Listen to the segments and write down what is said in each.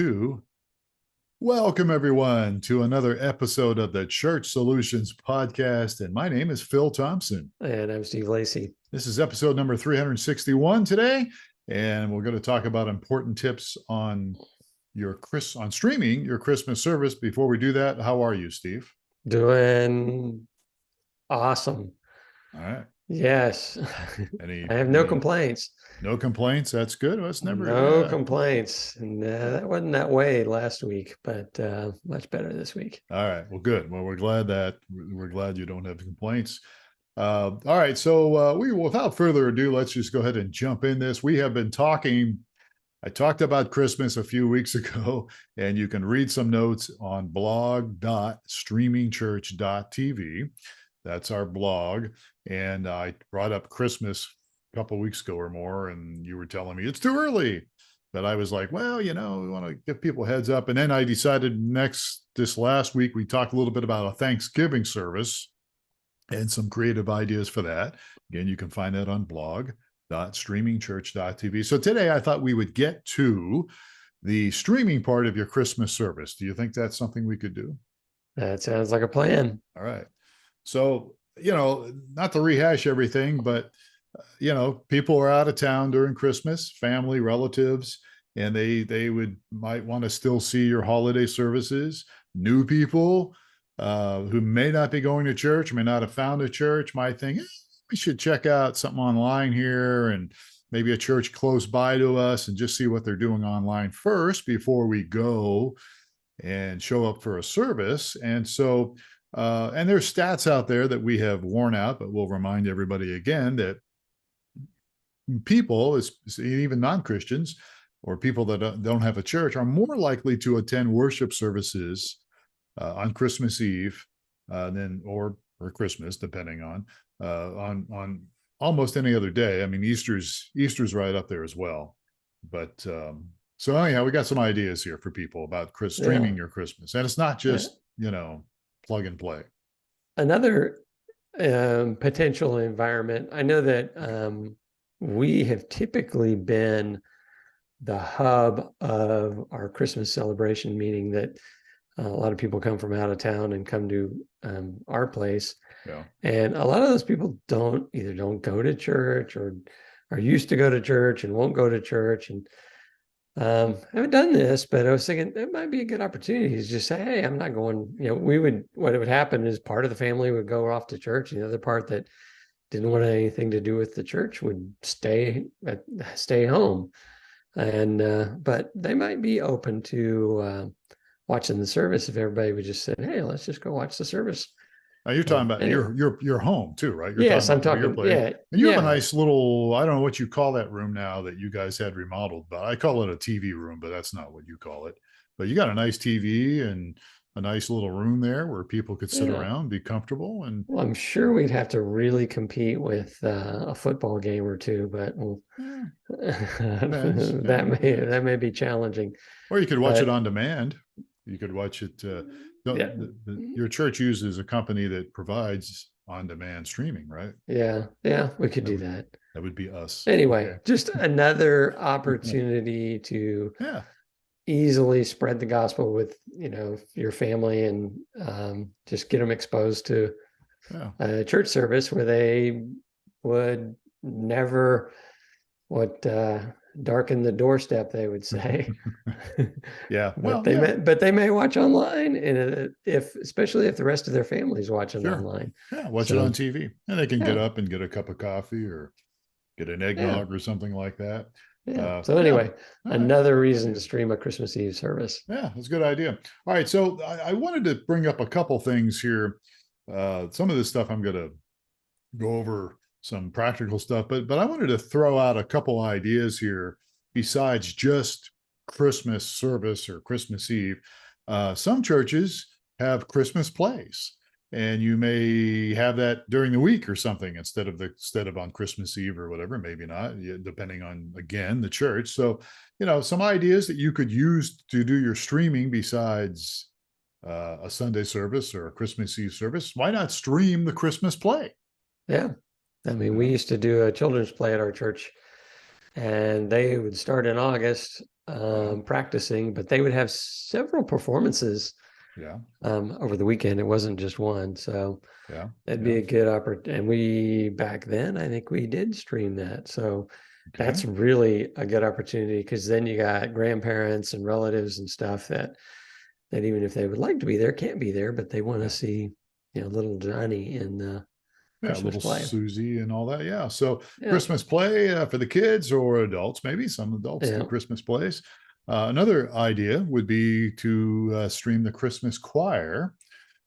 Two. Welcome, everyone, to another episode of the Church Solutions Podcast. And my name is Phil Thompson. And I'm Steve Lacy. This is episode number 361 today. And we're going to talk about important tips on streaming your Christmas service. Before we do that, how are you, Steve? Doing awesome. All right. Yes. I have no complaints. No complaints. That's good. No complaints. And that wasn't that way last week, but much better this week. All right. Well, good. Well, we're glad you don't have complaints. All right. So without further ado, let's just go ahead and jump in this. We have been talking. I talked about Christmas a few weeks ago, and you can read some notes on blog.streamingchurch.tv. That's our blog. And I brought up Christmas a couple of weeks ago or more, and you were telling me it's too early. But I was like, well, we want to give people heads up. And then I decided this last week, we talked a little bit about a Thanksgiving service and some creative ideas for that. Again, you can find that on blog.streamingchurch.tv. So today I thought we would get to the streaming part of your Christmas service. Do you think that's something we could do? That sounds like a plan. All right. So, not to rehash everything, but, people are out of town during Christmas, family, relatives, and they might want to still see your holiday services. New people who may not be going to church, may not have found a church, might think, we should check out something online here and maybe a church close by to us and just see what they're doing online first before we go and show up for a service. And so, and there's stats out there that we have worn out, but we'll remind everybody again that people, even non-Christians or people that don't have a church, are more likely to attend worship services on Christmas Eve or Christmas, depending on almost any other day. I mean, Easter's right up there as well. But so anyhow, we got some ideas here for people about streaming your Christmas, and it's not just plug and play. Another potential environment. I know that we have typically been the hub of our Christmas celebration, meaning that a lot of people come from out of town and come to our place. Yeah. And a lot of those people either don't go to church or are used to go to church and won't go to church. And I haven't done this, but I was thinking it might be a good opportunity to just say, hey, I'm not going. What would happen is part of the family would go off to church, and the other part that didn't want anything to do with the church would stay home. And but they might be open to watching the service if everybody would just say, hey, let's just go watch the service. Now you're talking about your home too, right? I'm talking. Yeah, and you have a nice little, I don't know what you call that room now that you guys had remodeled, but I call it a TV room, but that's not what you call it. But you got a nice TV and a nice little room there where people could sit around, be comfortable. And well, I'm sure we'd have to really compete with a football game or two, but that may be challenging. Or you could watch it on demand. You could watch it. Your church uses a company that provides on-demand streaming, right? Yeah, we could do that. That would be us. Anyway, just another opportunity to easily spread the gospel with your family and just get them exposed to a church service where they would never darken the doorstep, they would say. Yeah. But they may watch online, and especially if the rest of their family's watching online. Yeah, watch it on TV. And they can get up and get a cup of coffee or get an eggnog or something like that. Yeah. So anyway, another reason to stream a Christmas Eve service. Yeah, that's a good idea. All right. So I wanted to bring up a couple things here. Some of this stuff I'm going to go over some practical stuff, but I wanted to throw out a couple ideas here besides just Christmas service or Christmas Eve. Some churches have Christmas plays, and you may have that during the week or something instead of on Christmas Eve or whatever, maybe not, depending on, again, the church. So, some ideas that you could use to do your streaming besides a Sunday service or a Christmas Eve service. Why not stream the Christmas play? Yeah. I mean, we used to do a children's play at our church and they would start in August Yeah. practicing, but they would have several performances Yeah. over the weekend. It wasn't just one, so Yeah. that'd be Yeah. a good opportunity. And we back then, I think we did stream that, so Okay. that's really a good opportunity because then you got grandparents and relatives and stuff that even if they would like to be there, can't be there, but they want to Yeah. see, little Johnny in the Yeah. Christmas Little play. Susie and all that. Yeah. So Yeah, Christmas play for the kids or adults, maybe some adults do yeah, Christmas plays. Another idea would be to stream the Christmas choir.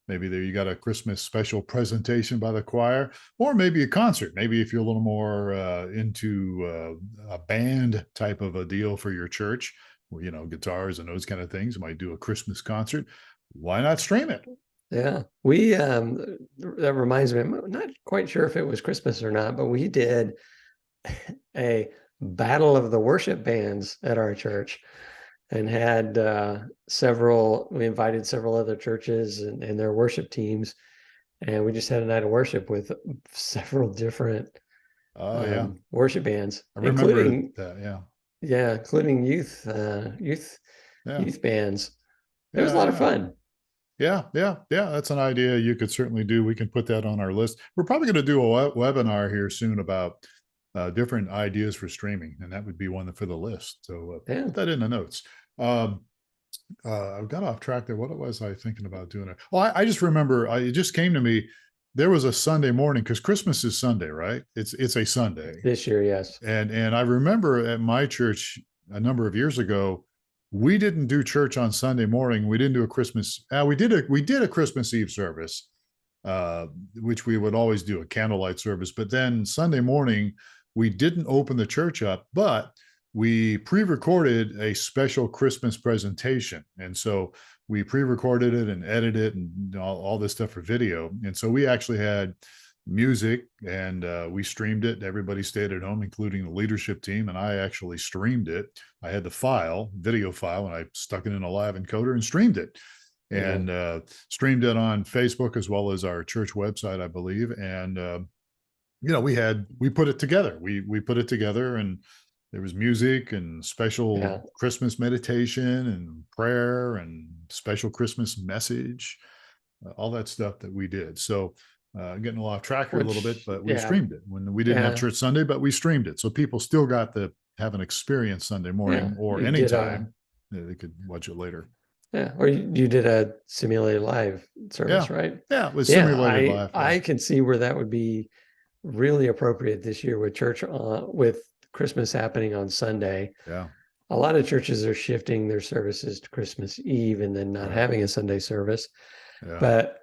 Maybe there you got a Christmas special presentation by the choir, or maybe a concert. Maybe if you're a little more into a band type of a deal for your church, well, guitars and those kind of things, you might do a Christmas concert. Why not stream it? yeah. We that reminds me, I'm not quite sure if it was Christmas or not, but we did a battle of the worship bands at our church and had we invited several other churches and their worship teams, and we just had a night of worship with several different Oh yeah, worship bands, I remember including that. Yeah, including yeah, youth bands. It was a yeah, lot of yeah. fun. Yeah, yeah, yeah. That's an idea you could certainly do. We can put that on our list. We're probably going to do a webinar here soon about different ideas for streaming, and that would be one for the list. So Yeah. put that in the notes. Um, I got off track there. What was I thinking about doing it? Well, I just remember it just came to me. There was a Sunday morning because Christmas is Sunday, right? It's a Sunday, This year, yes. and I remember at my church a number of years ago, we didn't do church on Sunday morning. We didn't do a Christmas. We did a Christmas Eve service, uh, which we would always do a candlelight service. But then Sunday morning, we didn't open the church up, but we pre-recorded a special Christmas presentation, and so we pre-recorded it and edited it and all this stuff for video. And so we actually had music and we streamed it. Everybody stayed at home, including the leadership team, and I actually streamed it. I had the video file, and I stuck it in a live encoder and streamed it, Yeah. and streamed it on Facebook as well as our church website, I believe. And we put it together. We put it together, and there was music and special Yeah. Christmas meditation and prayer and special Christmas message, all that stuff that we did. So getting a lot off track here a little bit, Which, but we yeah, streamed it when we didn't have yeah, church Sunday, but we streamed it. So people still got to have an experience Sunday yeah. morning or You did anytime. They could watch it later. or you did a simulated live Yeah. service, right? Yeah. It was Yeah, simulated I live. Yeah. I can see where that would be really appropriate this year with church with Christmas happening on Sunday. Yeah. A lot of churches are shifting their services to Christmas Eve and then not Right. having a Sunday service. Yeah. But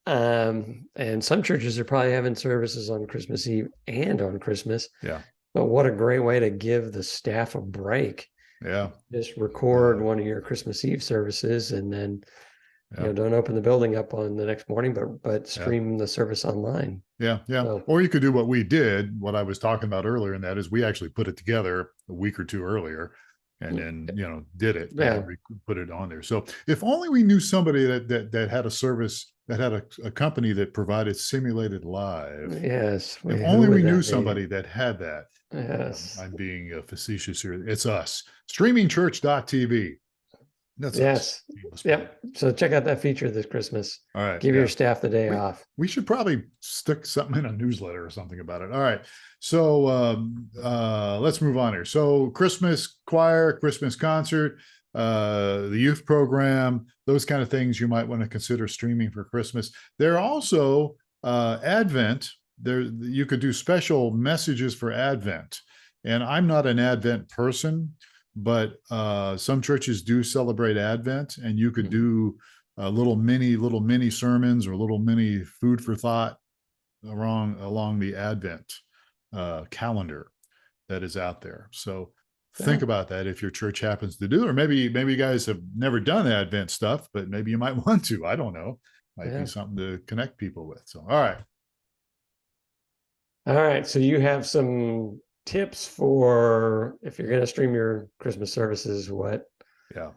and some churches are probably having services on Christmas Eve and on Christmas. Yeah. But what a great way to give the staff a break. Yeah. Just record one of your Christmas Eve services and then Yeah. don't open the building up on the next morning, but Yeah. stream the service online. Yeah, yeah. So Or you could do what we did, what I was talking about earlier, and that is we actually put it together a week or two earlier and then, did it yeah, and put it on there. So if only we knew somebody that had a service, that had a company that provided simulated live. yes. If Who only we would knew that be? somebody that had that. Yes. I'm being facetious here. It's us. Streamingchurch.tv. That's us. Yes. Yep. So check out that feature this Christmas. All right. Give Yeah. your staff the day We, off. we should probably stick something in a newsletter or something about it. All right. So let's move on here. So Christmas choir, Christmas concert, the youth program, those kind of things you might want to consider streaming for Christmas. There are also Advent. There you could do special messages for Advent. And I'm not an Advent person, but some churches do celebrate Advent, and you could do little mini sermons or little mini food for thought along the Advent calendar that is out there. So think about that if your church happens to do it, or maybe you guys have never done Advent stuff, but maybe you might want to. I don't know. Might be something to connect people with. So all right. All right. So you have some tips for if you're going to stream your Christmas services, what Yeah.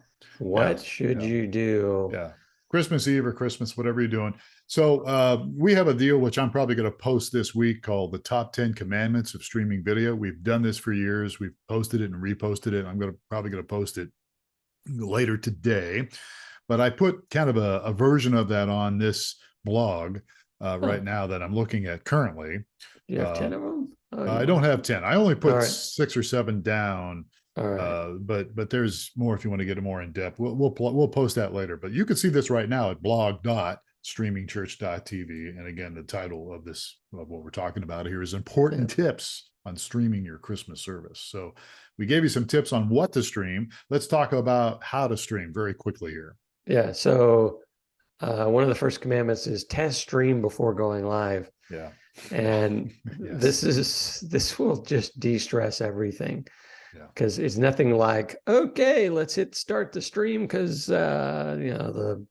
should you do? Yeah. Christmas Eve or Christmas, whatever you're doing. So we have a deal, which I'm probably going to post this week, called the Top 10 Commandments of Streaming Video. We've done this for years. We've posted it and reposted it. I'm probably going to post it later today. But I put kind of a version of that on this blog right now that I'm looking at currently. You have 10 of them? Oh, I don't have 10. I only put right. 6 or 7 down. All right. But there's more if you want to get it more in depth. We'll post that later. But you can see this right now at blog.streamingchurch.tv. And again, the title of what we're talking about here is Important Tips on Streaming Your Christmas Service. So we gave you some tips on what to stream. Let's talk about how to stream very quickly here. Yeah. So one of the first commandments is test stream before going live. Yeah. And yes. this will just de-stress everything. Yeah. Because it's nothing like, okay, let's hit start the stream because the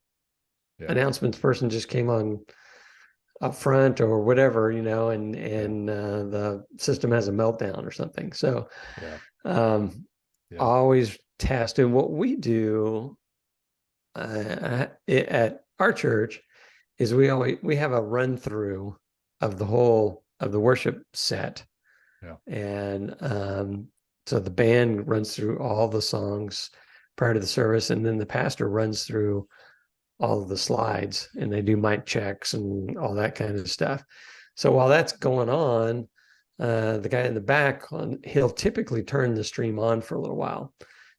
announcements person just came on up front or whatever, and the system has a meltdown or something. So always test. And what we do at our church is we have a run through of the whole of the worship set. Yeah. And so the band runs through all the songs prior to the service, and then the pastor runs through all of the slides, and they do mic checks and all that kind of stuff. So while that's going on, the guy in the back, he'll typically turn the stream on for a little while,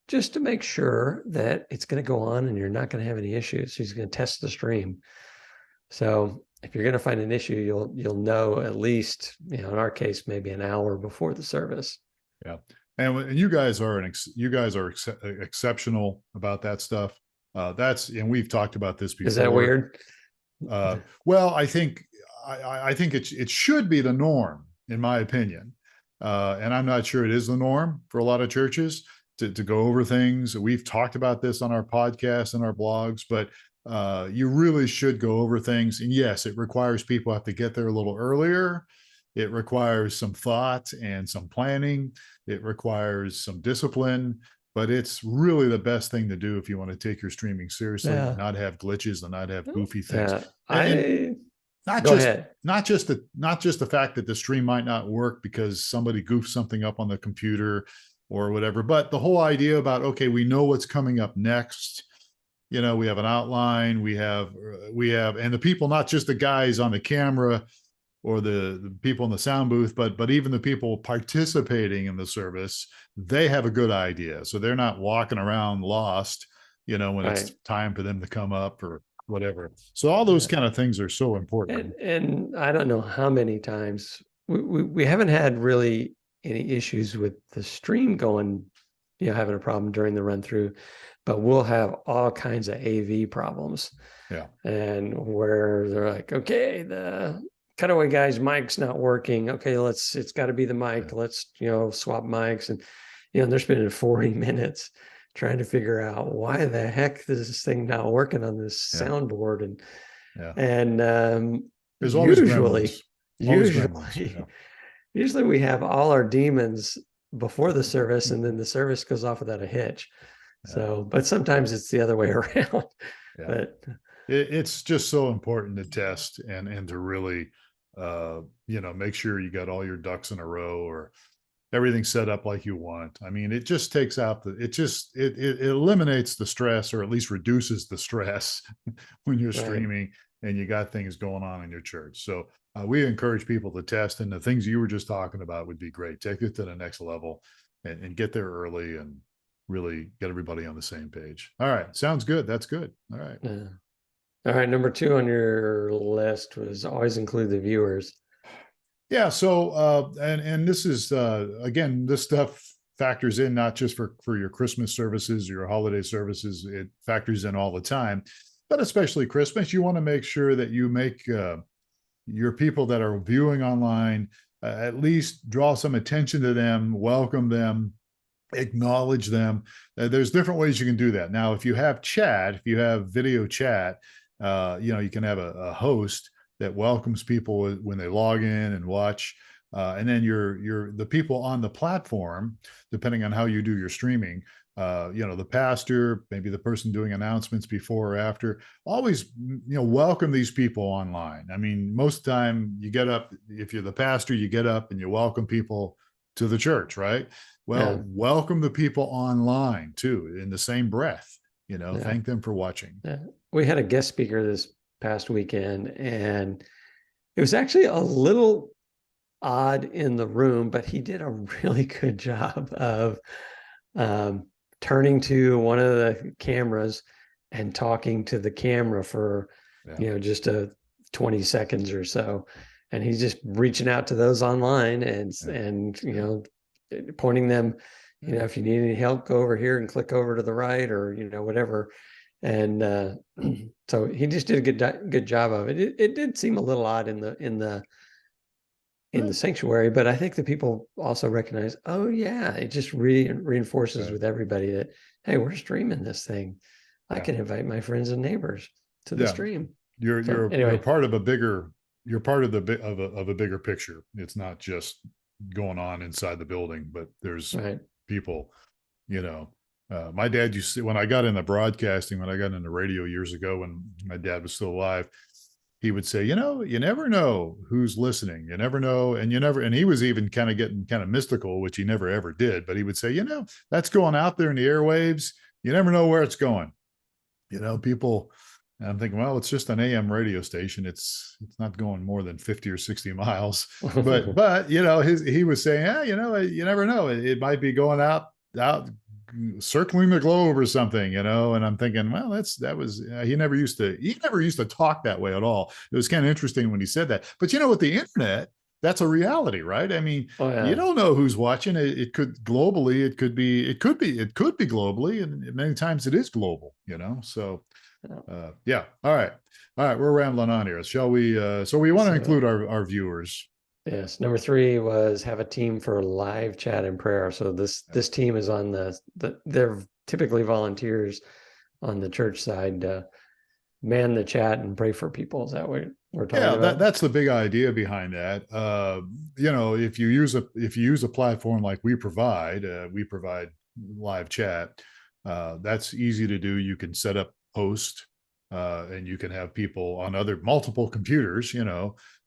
just to make sure that it's going to go on and you're not going to have any issues. He's going to test the stream. So if you're going to find an issue, you'll know at least, in our case, maybe an hour before the service. Yeah. And you guys are exceptional about that stuff. And we've talked about this before. Is that weird? Well, I think it should be the norm, in my opinion. And I'm not sure it is the norm for a lot of churches to go over things. We've talked about this on our podcast and our blogs, but you really should go over things. And yes, it requires people have to get there a little earlier. It requires some thought and some planning. It requires some discipline, but it's really the best thing to do if you want to take your streaming seriously and not have glitches and not have goofy things. Not just the fact that the stream might not work because somebody goofed something up on the computer or whatever, but the whole idea about, okay, we know what's coming up next. We have an outline, we have, and the people, not just the guys on the camera or the people in the sound booth, but even the people participating in the service, they have a good idea. So they're not walking around lost, when it's time for them to come up or whatever. So all those kind of things are so important. And I don't know how many times we haven't had really any issues with the stream going, having a problem during the run through, but we'll have all kinds of AV problems. Yeah. And where they're like, okay, the cutaway guy's mic's not working. Okay, it's got to be the mic. Yeah. Let's, swap mics. And, they're spending 40 minutes trying to figure out why the heck is this thing not working on this soundboard. And there's always usually we have all our demons before the service, and then the service goes off without a hitch. Yeah. So, but sometimes it's the other way around. Yeah. But it's just so important to test and to really, make sure you got all your ducks in a row or everything set up like you want. I mean, it just takes out it eliminates the stress, or at least reduces the stress when you're streaming and you got things going on in your church. So we encourage people to test, and the things you were just talking about would be great. Take it to the next level and get there early and really get everybody on the same page. All right. Sounds good. That's good. All right. All right. Number 2 on your list was always include the viewers. Yeah. So, and this is, again, this stuff factors in not just for your Christmas services or your holiday services. It factors in all the time, but especially Christmas. You want to make sure that you make your people that are viewing online, at least draw some attention to them, welcome them, acknowledge them. There's different ways you can do that. Now, if you have chat, if you have video chat, you can have a host that welcomes people when they log in and watch. And then the people on the platform, depending on how you do your streaming, the pastor, maybe the person doing announcements before or after. Always, welcome these people online. I mean, most of the time you get up, if you're the pastor, you get up and you welcome people to the church, right? Yeah. Well, welcome the people online too, in the same breath. Yeah. Thank them for watching. Yeah. We had a guest speaker this past weekend, and it was actually a little odd in the room, but he did a really good job of turning to one of the cameras and talking to the camera for, just 20 seconds or so. And he's just reaching out to those online and pointing them, if you need any help, go over here and click over to the right, or, whatever. And so he just did a good job of it. It did seem a little odd in the sanctuary, but I think the people also recognize, oh yeah, it just reinforces with everybody that, hey, we're streaming this thing. I can invite my friends and neighbors to the stream. You're part of a bigger, you're part of a bigger picture. It's not just going on inside the building, but there's people, my dad used to, when I got into broadcasting, when I got into radio years ago, when my dad was still alive, he would say, you never know who's listening. You never know. And he was even kind of getting kind of mystical, which he never ever did. But he would say, that's going out there in the airwaves. You never know where it's going. People, and I'm thinking, well, it's just an AM radio station. It's not going more than 50 or 60 miles. But he was saying, you never know. It might be going out circling the globe or something, and I'm thinking, well, he never used to talk that way at all. It was kind of interesting when he said that. But with the internet, that's a reality, right? I mean, you don't know who's watching. It could globally, it could be globally, and many times it is global, so yeah. All right, we're rambling on here. Shall we so we want to include our viewers. Yes. Number 3 was have a team for live chat and prayer. So this team is on they're typically volunteers on the church side to man the chat and pray for people. Is that what we're talking about? That's the big idea behind that. If you use a platform like we provide live chat. That's easy to do. You can set up host, and you can have people on multiple computers,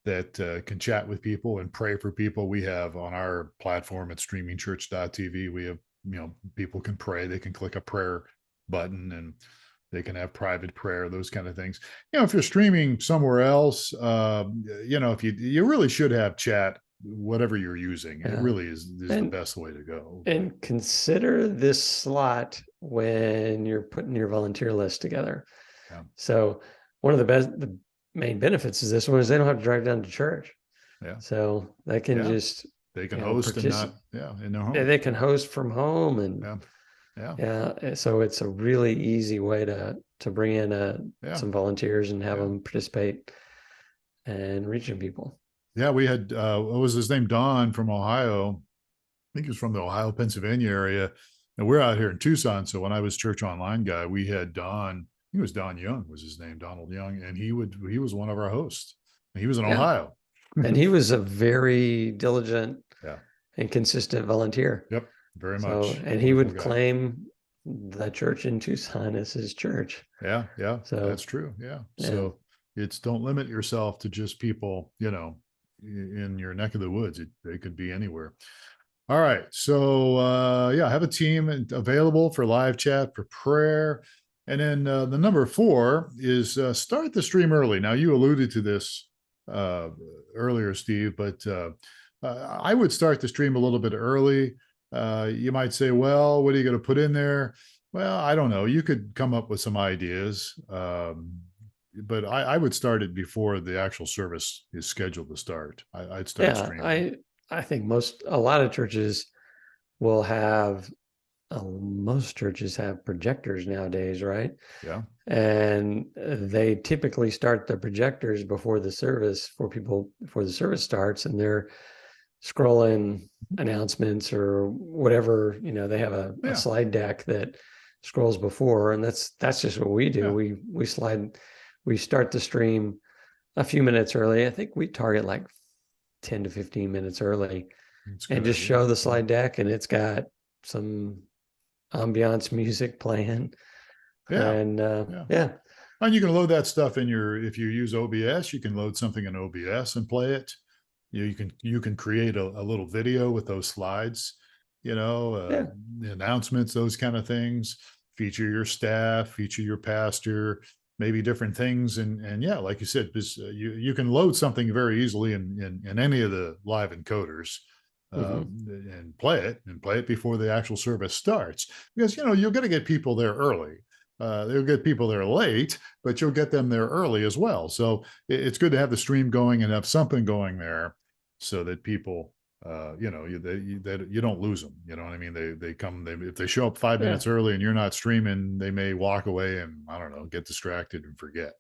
that can chat with people and pray for people. We have on our platform at streamingchurch.tv, we have, people can pray. They can click a prayer button and they can have private prayer, those kind of things. If you're streaming somewhere else, if you really should have chat, whatever you're using. It really is the best way to go. And consider this slot when you're putting your volunteer list together. Yeah. So one of the main benefits is this one is they don't have to drive down to church. Yeah. So they can they can host and not in their home. They can host from home and so it's a really easy way to bring in some volunteers and have them participate and reaching people. Yeah, we had what was his name? Don from Ohio. I think he was from the Ohio, Pennsylvania area. And we're out here in Tucson. So when I was church online guy, we had Don. He was Don Young was his name, Donald Young, and he was one of our hosts. He was in Ohio. And he was a very diligent and consistent volunteer. Yep, very much. And he would claim the church in Tucson as his church. Yeah. So that's true. Yeah. So it's don't limit yourself to just people, in your neck of the woods. They could be anywhere. All right. So have a team available for live chat, for prayer. And then the number 4 is start the stream early. Now, you alluded to this earlier, Steve, but I would start the stream a little bit early. You might say, well, what are you going to put in there? Well, I don't know. You could come up with some ideas, but I would start it before the actual service is scheduled to start. I'd start streaming. I think a lot of churches will have. Most churches have projectors nowadays, right? Yeah. And they typically start the projectors before the service starts, and they're scrolling announcements or whatever. They have a slide deck that scrolls before, and that's just what we do. Yeah. We start the stream a few minutes early. I think we target like 10 to 15 minutes early, and just show the slide deck, and it's got some ambiance music playing. Yeah. And Yeah. yeah, And you can load that stuff in if you use OBS, you can load something in OBS and play it. You can create a little video with those slides, yeah, announcements, those kind of things. Feature your staff, feature your pastor, maybe different things, and yeah, like you said, you can load something very easily in any of the live encoders, hmm and play it before the actual service starts, because you're going to get people there early. You'll get people there late, but you'll get them there early as well. So it's good to have the stream going and have something going there so that people that you don't lose them. You know what I mean? They come, if they show up 5 minutes yeah, early and you're not streaming, they may walk away and, I don't know, get distracted and forget.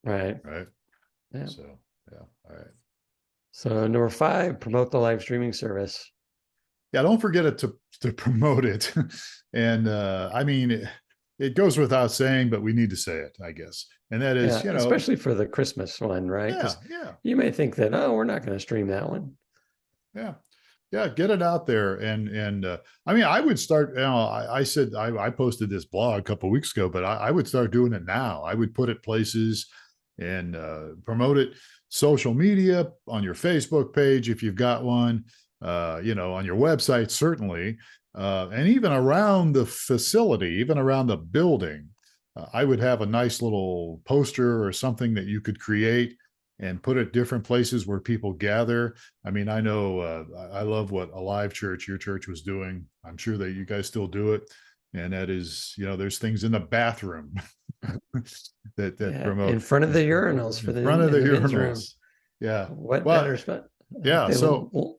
right, Right. yeah. So yeah. All right. So number 5, promote the live streaming service. Yeah. Don't forget it to promote it. And I mean, it goes without saying, but we need to say it, I guess. And that is, Yeah, especially for the Christmas one, right? yeah, Because yeah, you may think that, oh, we're not going to stream that one. yeah. Yeah, get it out there, and I mean, I would start. I said I posted this blog a couple of weeks ago, but I would start doing it now. I would put it places and promote it, social media, on your Facebook page if you've got one, on your website certainly, and even around the facility, even around the building. I would have a nice little poster or something that you could create and put it different places where people gather. I mean, I know I love what Alive Church, your church, was doing. I'm sure that you guys still do it, and that is, there's things in the bathroom that Yeah, promote in front of the urinals in for the front of the in the men's room. urinals. Yeah. What Well, better spot? yeah. They So will,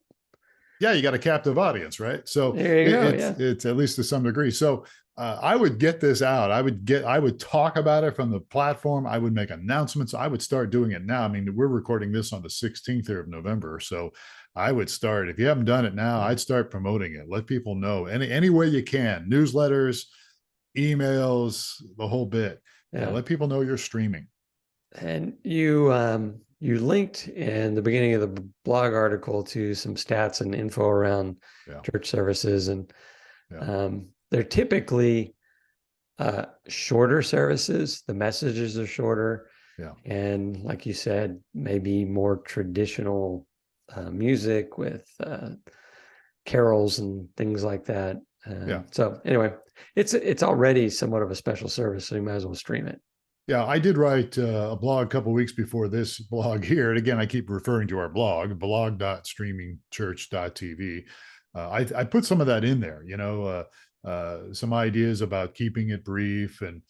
yeah, you got a captive audience, right? So there you go. it's Yeah. it's at least to some degree. So I would get this out. I would talk about it from the platform. I would make announcements. I would start doing it now. I mean, we're recording this on the 16th of November, so I would start. If you haven't done it now, I'd start promoting it. Let people know any way you can. Newsletters, emails, the whole bit. Yeah, Yeah. let people know you're streaming. And you linked in the beginning of the blog article to some stats and info around Yeah, church services, and yeah, they're typically shorter services. The messages are shorter, yeah, and like you said, maybe more traditional music with carols and things like that. yeah. So anyway, it's already somewhat of a special service, so you might as well stream it. Yeah, I did write a blog a couple of weeks before this blog here. And again, I keep referring to our blog.streamingchurch.tv. I put some of that in there, some ideas about keeping it brief and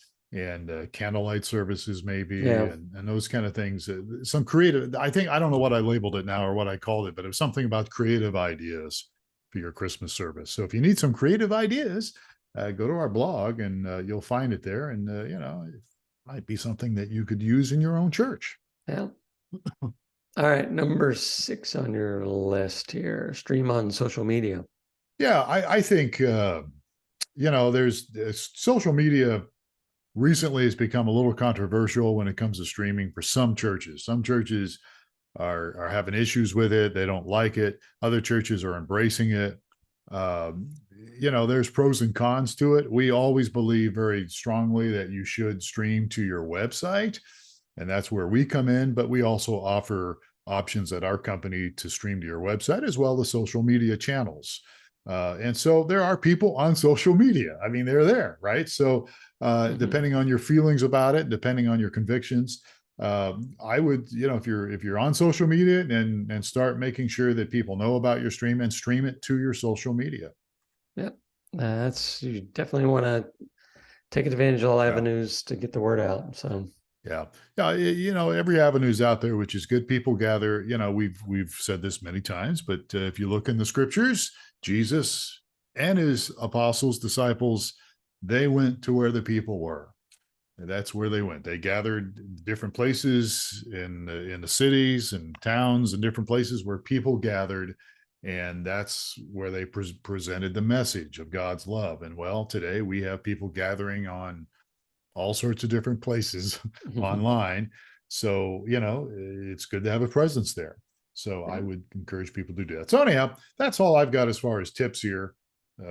candlelight services maybe, Yeah, and those kind of things. Some creative, I don't know what I labeled it now or what I called it, but it was something about creative ideas for your Christmas service. So if you need some creative ideas, go to our blog and you'll find it there. And, might be something that you could use in your own church. yeah. All right, number 6 on your list here: stream on social media. Yeah, I think there's social media recently has become a little controversial when it comes to streaming for some churches. Some churches are having issues with it; they don't like it. Other churches are embracing it. Um, there's pros and cons to it. We always believe very strongly that you should stream to your website, and that's where we come in. But we also offer options at our company to stream to your website as well as social media channels. And so there are people on social media. I mean, they're there, right? So depending on your feelings about it, depending on your convictions, I would, if you're on social media and start making sure that people know about your stream and stream it to your social media. Yeah, that's you definitely want to take advantage of all Yeah. avenues to get the word out. So Yeah. Yeah. Every avenue's out there, which is good. People gather, we've said this many times, but if you look in the scriptures, Jesus and his apostles, disciples, they went to where the people were. And that's where they went. They gathered different places in the cities and towns and different places where people gathered, and that's where they presented the message of God's love. And well, today we have people gathering on all sorts of different places online. So, it's good to have a presence there. So I would encourage people to do that. So anyhow, that's all I've got as far as tips here.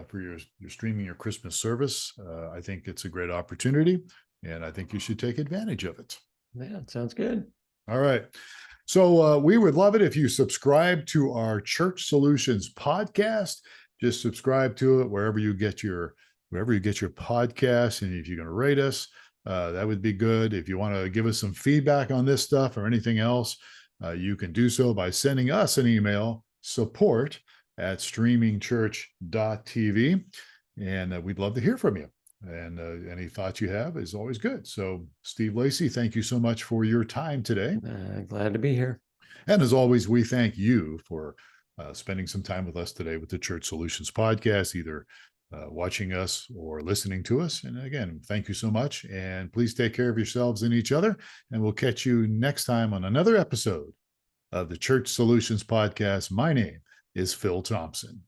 for your streaming your Christmas service. I think it's a great opportunity, and I think you should take advantage of it. Yeah, sounds good. All right. So we would love it if you subscribe to our Church Solutions podcast. Just subscribe to it wherever you get your podcasts, and if you're going to rate us, that would be good. If you want to give us some feedback on this stuff or anything else, you can do so by sending us an email, support@streamingchurch.tv, and we'd love to hear from you. And any thoughts you have is always good. So, Steve Lacy, thank you so much for your time today. Glad to be here. And as always, we thank you for spending some time with us today with the Church Solutions podcast, either watching us or listening to us. And again, thank you so much. And please take care of yourselves and each other. And we'll catch you next time on another episode of the Church Solutions podcast. My name is Phil Thompson.